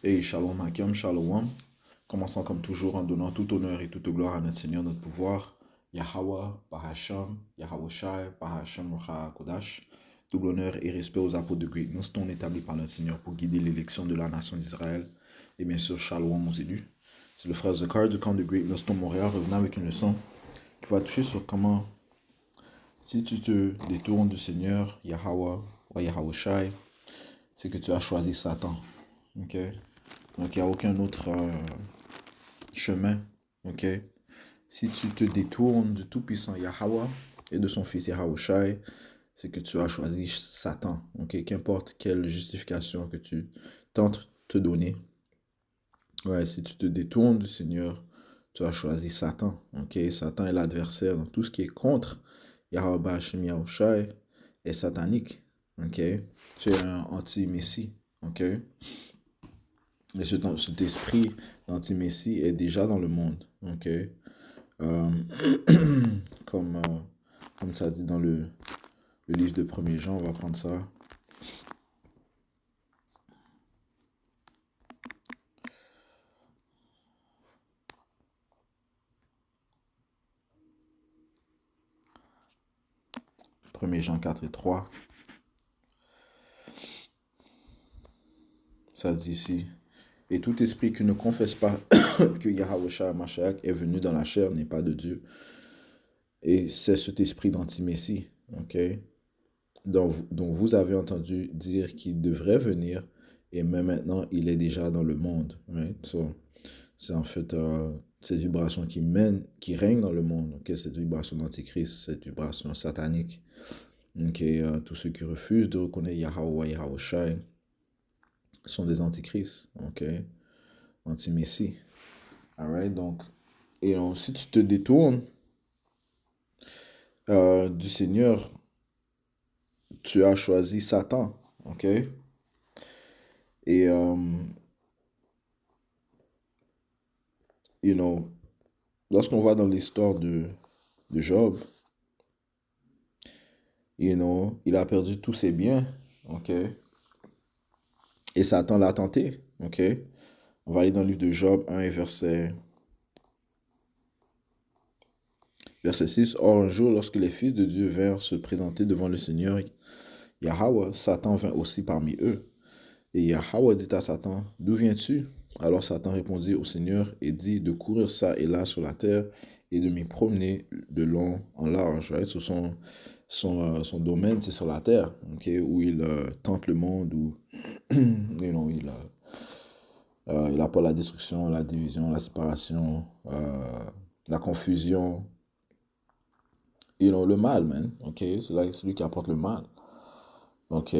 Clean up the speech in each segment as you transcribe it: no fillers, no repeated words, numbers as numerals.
Et Shalom Hakem, Shalom. Commençons comme toujours en donnant tout honneur et toute gloire à notre Seigneur, notre pouvoir. Yahweh, Bahasham, Yahweh Shai, Bahasham, Rocha Kodash. Double honneur et respect aux apôtres de Great Millstone établis par notre Seigneur pour guider l'élection de la nation d'Israël. Et bien sûr, Shalom aux élus. C'est le frère Zakar du camp de Great Millstone Montréal revenant avec une leçon qui va toucher sur comment, si tu te détournes du Seigneur, Yahweh ou Yahweh Shai, c'est que tu as choisi Satan. Ok? Donc, il n'y a aucun autre chemin. Ok? Si tu te détournes du Tout-Puissant Yahweh et de son fils Yahushai, c'est que tu as choisi Satan. Ok? Qu'importe quelle justification que tu tentes de te donner. Ouais, si tu te détournes du Seigneur, tu as choisi Satan. Ok? Satan est l'adversaire. Donc, tout ce qui est contre Yahweh Hashem Yahushai est satanique. Ok? Tu es un anti-messie. Ok? Et cet esprit d'anti-messie est déjà dans le monde. Ok? Euh, comme, comme ça dit dans le livre de 1er Jean, on va prendre ça. Premier Jean 4 et 3. Ça dit ici. Et tout esprit qui ne confesse pas que Yahweh Mashiach est venu dans la chair n'est pas de Dieu. Et c'est cet esprit d'anti-messie, ok, dont vous avez entendu dire qu'il devrait venir, et même maintenant, il est déjà dans le monde. Right? So, c'est en fait cette vibration qui règne dans le monde, okay? Cette vibration d'antichrist, cette vibration satanique. Okay? Tous ceux qui refusent de reconnaître Yahweh, Yahweh Shai, sont des antichrists, okay? Anti-messie. Alright, donc, et si tu te détournes du Seigneur, tu as choisi Satan, ok? Et, lorsqu'on va dans l'histoire de Job, il a perdu tous ses biens, ok? Et Satan l'a tenté, ok? On va aller dans le livre de Job 1 et verset 6. Or, un jour, lorsque les fils de Dieu vinrent se présenter devant le Seigneur Yahweh, Satan vint aussi parmi eux. Et Yahweh dit à Satan, d'où viens-tu? Alors Satan répondit au Seigneur et dit de courir ça et là sur la terre et de m'y promener de long en large. Right? Sur son domaine, c'est sur la terre, okay? Où il tente le monde, où il apporte la destruction, la division, la séparation, la confusion, le mal, man. Okay? C'est lui qui apporte le mal. Ok.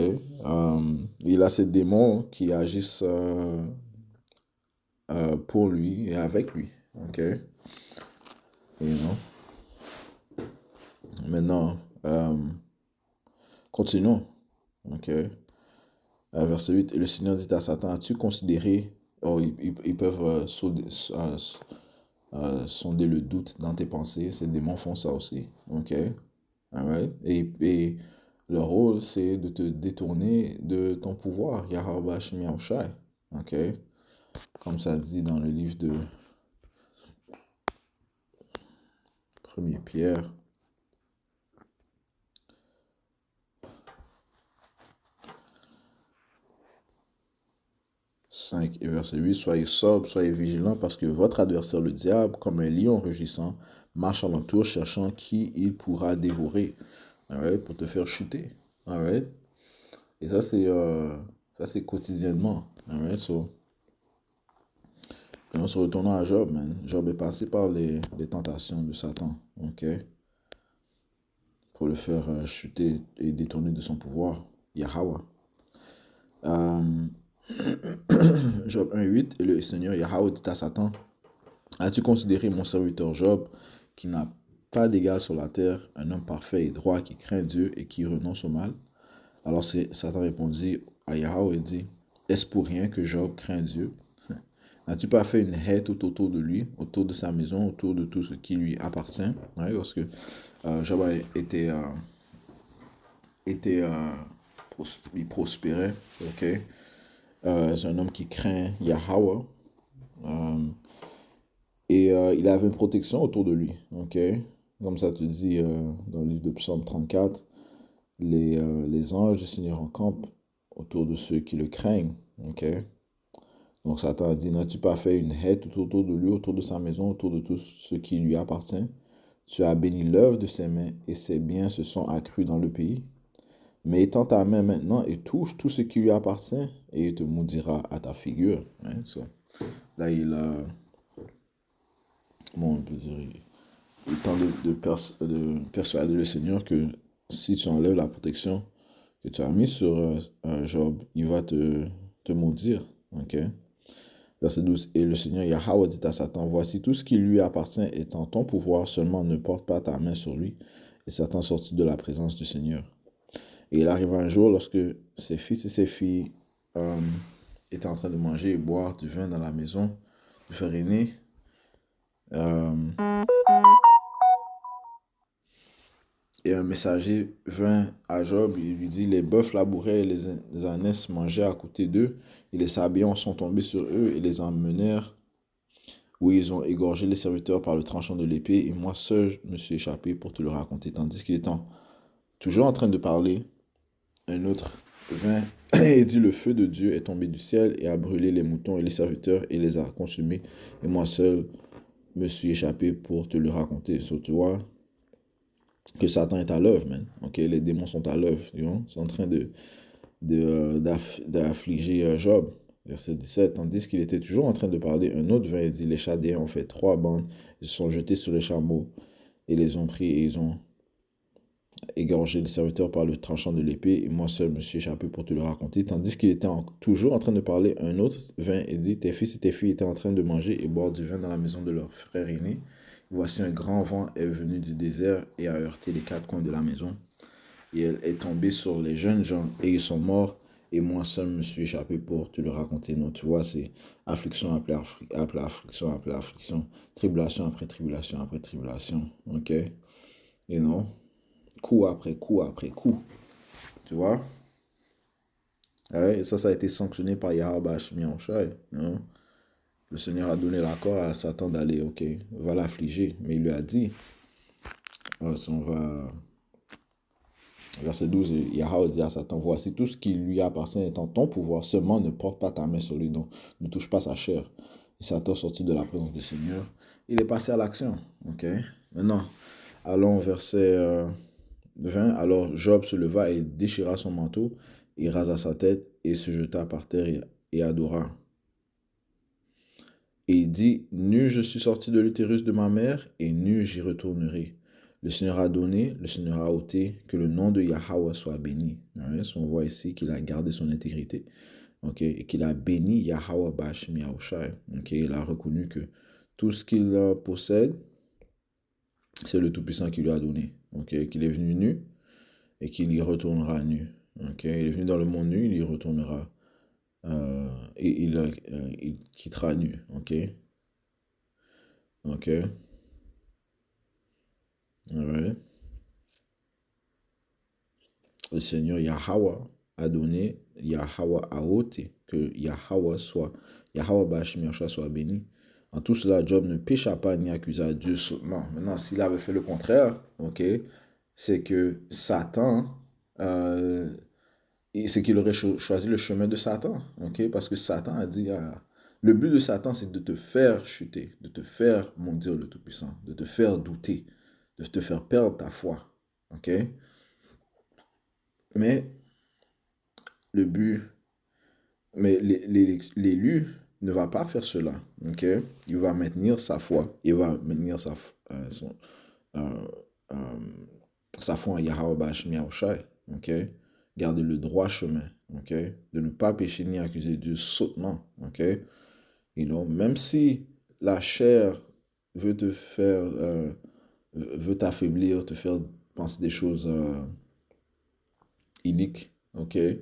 Il a ces démons qui agissent pour lui et avec lui. Ok. Maintenant, continuons. Ok. Verset 8. Et le Seigneur dit à Satan, as-tu considéré. Oh, ils peuvent sonder le doute dans tes pensées. Ces démons font ça aussi. Ok. Alright. Et leur rôle, c'est de te détourner de ton pouvoir. Yahweh Shemiah Shai. Ok. Comme ça dit dans le livre de 1er Pierre. 5 et verset 8. Soyez sobres, soyez vigilants, parce que votre adversaire, le diable, comme un lion rugissant, marche alentour cherchant qui il pourra dévorer. Alright, pour te faire chuter. Alright. Et ça, c'est quotidiennement. Alright, so. Et on se retourne à Job, man. Job est passé par les tentations de Satan. Ok. Pour le faire chuter et détourner de son pouvoir. Yahweh. Job 1,8. Et le Seigneur Yahweh dit à Satan, as-tu considéré mon serviteur Job, qui n'a pas d'égal sur la terre, un homme parfait et droit, qui craint Dieu et qui renonce au mal? Alors Satan répondit à Yahweh et dit, est-ce pour rien que Job craint Dieu? N'as-tu pas fait une haie tout autour de lui, autour de sa maison, autour de tout ce qui lui appartient? Ouais, parce que Job était il prospérait, ok? C'est un homme qui craint Yahweh. Il avait une protection autour de lui, ok? Comme ça te dit dans le livre de Psaume 34, les anges du Seigneur encampent autour de ceux qui le craignent, ok? Donc Satan a dit, n'as-tu pas fait une haie tout autour de lui, autour de sa maison, autour de tout ce qui lui appartient? Tu as béni l'œuvre de ses mains et ses biens se sont accrus dans le pays. Mais étends ta main maintenant et touche tout ce qui lui appartient et il te maudira à ta figure. Hein, so. Là, on peut dire, il tente de persuader le Seigneur que si tu enlèves la protection que tu as mise sur Job, il va te maudire. Ok? Verset 12. Et le Seigneur Yahweh dit à Satan, voici tout ce qui lui appartient est en ton pouvoir, seulement ne porte pas ta main sur lui. Et Satan sortit de la présence du Seigneur. Et il arriva un jour lorsque ses fils et ses filles étaient en train de manger et boire du vin dans la maison du frère aîné. Et un messager vint à Job, il lui dit, les bœufs labouraient et les ânesses mangeaient à côté d'eux, et les sablions sont tombés sur eux et les emmenèrent où ils ont égorgé les serviteurs par le tranchant de l'épée, et moi seul je me suis échappé pour te le raconter. Tandis qu'il est toujours en train de parler, un autre vint et dit, le feu de Dieu est tombé du ciel et a brûlé les moutons et les serviteurs et les a consumés, et moi seul me suis échappé pour te le raconter. So, tu vois que Satan est à l'œuvre, man. Ok, les démons sont à l'œuvre, ils sont en train d'affliger Job. Verset 17, tandis qu'il était toujours en train de parler, un autre vint et dit, les Chaldéens ont fait 3 bandes, ils se sont jetés sur les chameaux et les ont pris et ils ont égorgé les serviteurs par le tranchant de l'épée, et moi seul me suis échappé pour te le raconter. Tandis qu'il était toujours en train de parler, un autre vint et dit, tes fils et tes filles étaient en train de manger et boire du vin dans la maison de leur frère aîné. Voici un grand vent est venu du désert et a heurté les 4 coins de la maison. Et elle est tombée sur les jeunes gens et ils sont morts. Et moi seul me suis échappé pour te le raconter. Donc tu vois, c'est affliction après affliction après affliction. Tribulation après tribulation après tribulation. Ok? Et non? Coup après coup après coup. Tu vois? Ouais, et ça a été sanctionné par Yahweh Hashmi Shai. Le Seigneur a donné l'accord à Satan d'aller, ok, va l'affliger. Mais il lui a dit, si on va... Verset 12, Yahweh dit à Satan, voici tout ce qui lui appartient est en ton pouvoir, seulement ne porte pas ta main sur lui, donc ne touche pas sa chair. Et Satan sortit de la présence du Seigneur. Il est passé à l'action, ok? Maintenant, allons au verset 20. Alors Job se leva et déchira son manteau, il rasa sa tête et se jeta par terre et adora. Et il dit, nu je suis sorti de l'utérus de ma mère, et nu j'y retournerai. Le Seigneur a donné, le Seigneur a ôté, que le nom de Yahweh soit béni. On voit ici qu'il a gardé son intégrité, et qu'il a béni Yahweh Bashmi Yahushai. Il a reconnu que tout ce qu'il possède, c'est le Tout-Puissant qui lui a donné. Qu'il est venu nu et qu'il y retournera nu. Il est venu dans le monde nu, il y retournera. Et il quittera nu. Ok. Alright. Le Seigneur Yahweh a donné, Yahweh a ôté, que Yahweh Bashmi soit béni. En tout cela, Job ne pécha pas ni accusa Dieu seulement. Maintenant, s'il avait fait le contraire, c'est que Satan, c'est qu'il aurait choisi le chemin de Satan, parce que Satan a dit, le but de Satan, c'est de te faire chuter, de te faire maudire le Tout-Puissant, de te faire douter, de te faire perdre ta foi, Mais le but, mais l'élu ne va pas faire cela, Il va maintenir sa foi, il va maintenir sa foi en Yahweh Bashmi Yahushai, Garder le droit chemin, De ne pas pécher ni accuser Dieu sottement, Même si la chair veut te faire, veut t'affaiblir, te faire penser des choses iniques, te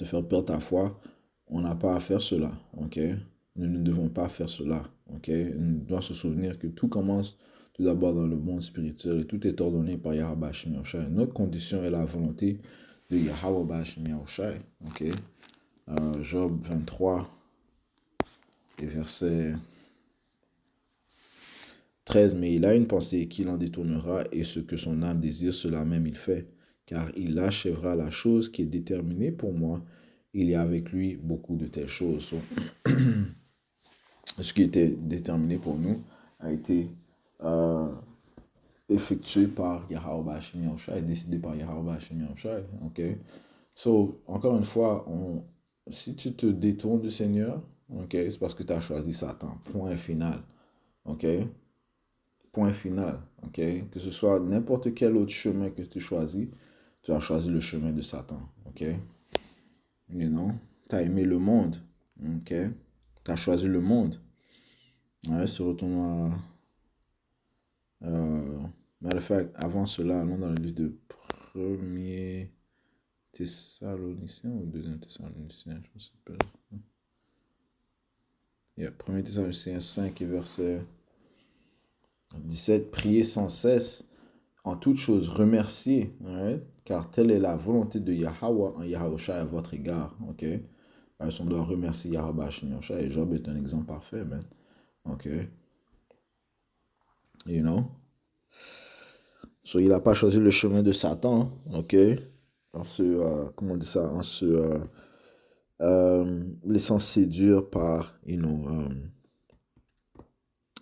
faire perdre ta foi, on n'a pas à faire cela, Nous ne devons pas faire cela, Nous devons se souvenir que tout commence tout d'abord dans le monde spirituel et tout est ordonné par Yahweh Shai. Notre condition est la volonté de Yahweh Bashim Yahushai. Ok. Job 23 et verset 13. Mais il a une pensée qu'il en détournera, et ce que son âme désire, cela même il fait. Car il achèvera la chose qui est déterminée pour moi. Il y a avec lui beaucoup de telles choses. So, ce qui était déterminé pour nous a été effectué par Yahweh Bashim Yahushai, décidé par Yahweh Bashim Yahushai. Ok. So, encore une fois, si tu te détournes du Seigneur, ok, c'est parce que tu as choisi Satan. Point final. Ok. Point final. Ok. Que ce soit n'importe quel autre chemin que tu choisis, tu as choisi le chemin de Satan. Ok. You know? Tu as aimé le monde. Ok. Tu as choisi le monde. Ouais, se retourne à. Matter of fact, avant cela, allons dans le livre de premier Thessaloniciens ou deuxième Thessaloniciens, je ne sais pas. Yeah, 1 Thessaloniciens 5 et verset 17, priez sans cesse, en toute chose remerciez, right? Car telle est la volonté de Yahweh en Yahushai à votre égard. Ok? Alors, on doit remercier Yahweh et Job est un exemple parfait, man. Ok? You know? So, il n'a pas choisi le chemin de Satan, ok? Comment on dit ça? En se laissant séduire par,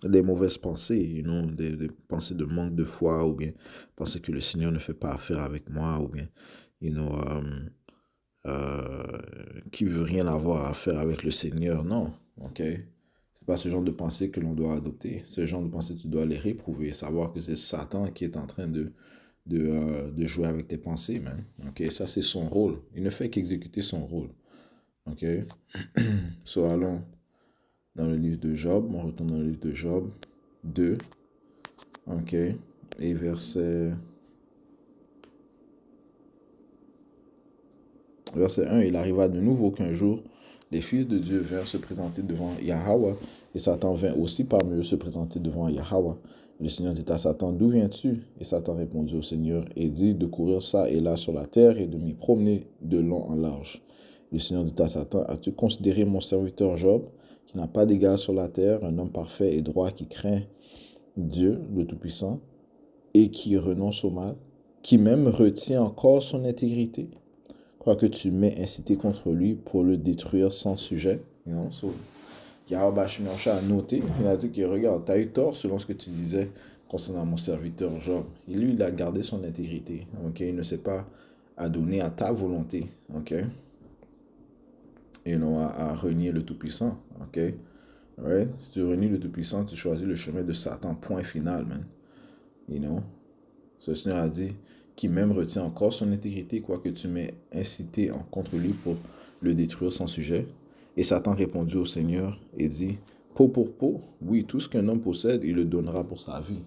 des mauvaises pensées, des pensées de manque de foi, ou bien penser que le Seigneur ne fait pas affaire avec moi, ou bien, qui veut rien avoir à faire avec le Seigneur. Non, ok? C'est pas ce genre de pensée que l'on doit adopter. Ce genre de pensée, tu dois les réprouver, savoir que c'est Satan qui est en train de jouer avec tes pensées, man. Ok? Ça, c'est son rôle. Il ne fait qu'exécuter son rôle. Ok? So, allons dans le livre de Job. On retourne dans le livre de Job 2. Ok. Et verset 1, il arriva de nouveau qu'un jour, les fils de Dieu vinrent se présenter devant Yahweh, et Satan vint aussi parmi eux se présenter devant Yahweh. Le Seigneur dit à Satan, d'où viens-tu? Et Satan répondit au Seigneur et dit de courir ça et là sur la terre et de m'y promener de long en large. Le Seigneur dit à Satan, as-tu considéré mon serviteur Job, qui n'a pas d'égal sur la terre, un homme parfait et droit qui craint Dieu, le Tout-Puissant, et qui renonce au mal, qui même retient encore son intégrité? Quoique tu m'aies incité contre lui pour le détruire sans sujet. So, Yahweh a noté, il a dit que regarde, tu as eu tort selon ce que tu disais concernant mon serviteur Job. Et lui, il a gardé son intégrité. Okay? Il ne s'est pas adonné à ta volonté. Okay? Et non à renier le Tout-Puissant. Okay? Right? Si tu renies le Tout-Puissant, tu choisis le chemin de Satan. Point final, man. You know? Ce Seigneur a dit qui même retient encore son intégrité, quoique tu m'aies incité contre lui pour le détruire sans sujet. Et Satan répondit au Seigneur et dit, peau pour peau, oui, tout ce qu'un homme possède, il le donnera pour sa vie.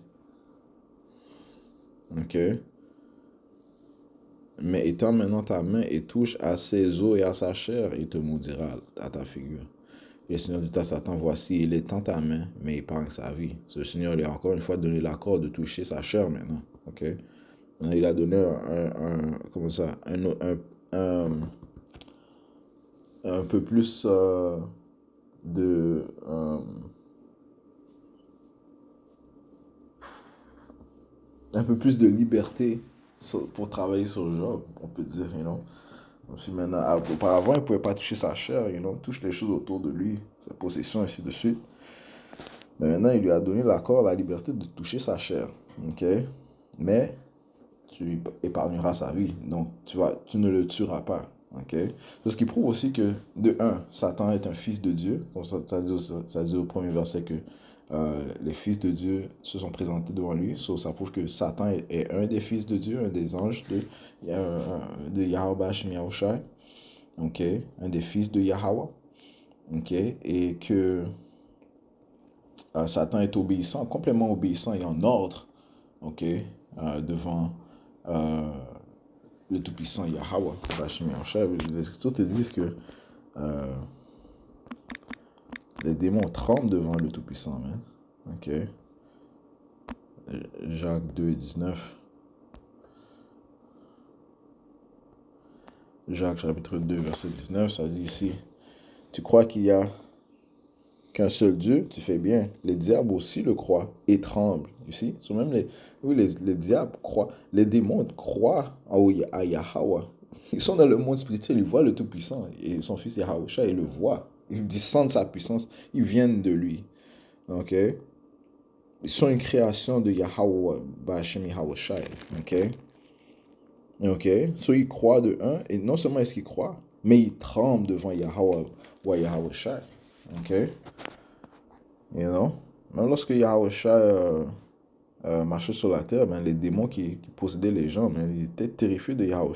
Ok? Mais étends maintenant ta main et touche à ses os et à sa chair, il te maudira à ta figure. Et le Seigneur dit à Satan, voici, il étend ta main, mais épargne sa vie. Ce Seigneur lui a encore une fois donné l'accord de toucher sa chair maintenant. Ok? Il a donné comment ça, un peu plus de un peu plus de liberté pour travailler sur le job, on peut dire, Donc, maintenant, auparavant, il ne pouvait pas toucher sa chair, touche les choses autour de lui, sa possession, ainsi de suite. Mais maintenant, il lui a donné l'accord, la liberté de toucher sa chair, ok? Mais tu épargneras sa vie, donc tu ne le tueras pas, ok? Ce qui prouve aussi que, de un, Satan est un fils de Dieu, comme ça dit au premier verset que les fils de Dieu se sont présentés devant lui. Ça prouve que Satan est un des fils de Dieu, un des anges de Yahweh Yahushai, ok, un des fils de Yahweh, ok, et que Satan est obéissant, complètement obéissant et en ordre, ok, devant le Tout-Puissant Yahweh Yahushai. Les Écritures te disent que les démons tremblent devant le Tout-Puissant, man. Ok. Jacques 2 et 19. Jacques chapitre 2, verset 19, ça dit ici, tu crois qu'il y a qu'un seul Dieu, tu fais bien. Les diables aussi le croient et tremblent. Ici, sont même les diables croient, les démons croient à Yahweh. Ils sont dans le monde spirituel, ils voient le Tout-Puissant et son fils Yahweh, ils le voient. Ils descendent sa puissance, ils viennent de lui. Ok? Ils sont une création de Yahweh, Ba'Hashem Yahweh. Ok? Ok? So ils croient de un, et non seulement est-ce qu'ils croient, mais ils tremblent devant Yahweh ou Yahweh. Ok? You know? Même lorsque Yahweh marchait sur la terre, ben, les démons qui possédaient les gens, ben, ils étaient terrifiés de Yahweh.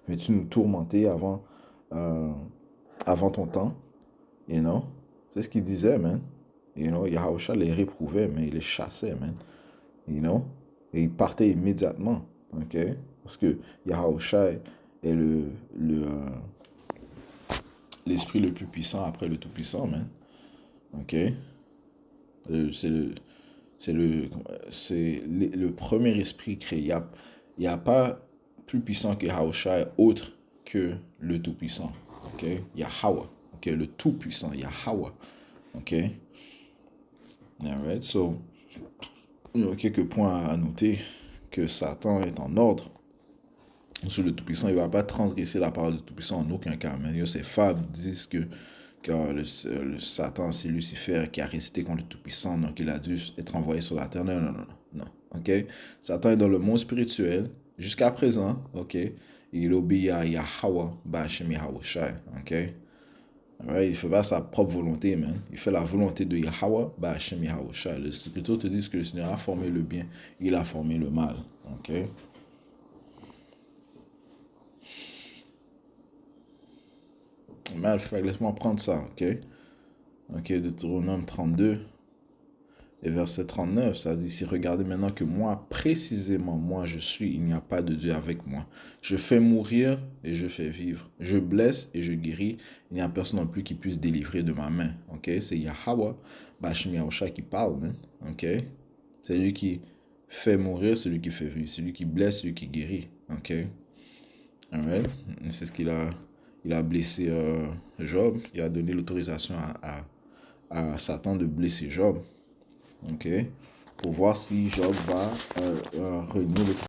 Veux-tu nous tourmenter avant ton temps? You know? C'est ce qu'il disait, man. You know? Yahweh les réprouvait, mais il les chassait, man. You know? Et ils partaient immédiatement. Ok? Parce que Yahweh est l'esprit le plus puissant après le Tout-Puissant, man. Ok? C'est le premier esprit créé. Il y a pas plus puissant que Yahushua, autre que le Tout-Puissant. Ok? Yahweh. Ok? Le Tout-Puissant, Yahweh. Ok? Alright, so, il y a quelques points à noter que Satan est en ordre. Sur le Tout-Puissant, il ne va pas transgresser la parole du Tout-Puissant en aucun cas. Mais ces fables disent que le Satan, c'est Lucifer qui a résisté contre le Tout-Puissant, donc il a dû être envoyé sur la terre. Non, non, non, non. Ok? Satan est dans le monde spirituel jusqu'à présent. Ok? Il obéit à Yahweh, Ba'Hashem Yahweh. Ok? Right? Il ne fait pas sa propre volonté, man. Il fait la volonté de Yahweh, Ba'Hashem Yahweh. Les Écritures te disent que le Seigneur a formé le bien, il a formé le mal. Ok? Mal fait, laisse-moi prendre ça, ok? Ok, Deutéronome 32 et verset 39, ça dit, si regardez maintenant que moi, précisément moi je suis, il n'y a pas de Dieu avec moi. Je fais mourir et je fais vivre. Je blesse et je guéris. Il n'y a personne non plus qui puisse délivrer de ma main. Ok, c'est Yahweh, Ba'Hashem Yahweh qui parle, man. Ok, c'est lui qui fait mourir, c'est lui qui fait vivre. C'est lui qui blesse, c'est lui qui guérit. Ok, alright, c'est ce il a blessé Job. Il a donné l'autorisation à Satan de blesser Job. Ok, pour voir si Job va renier le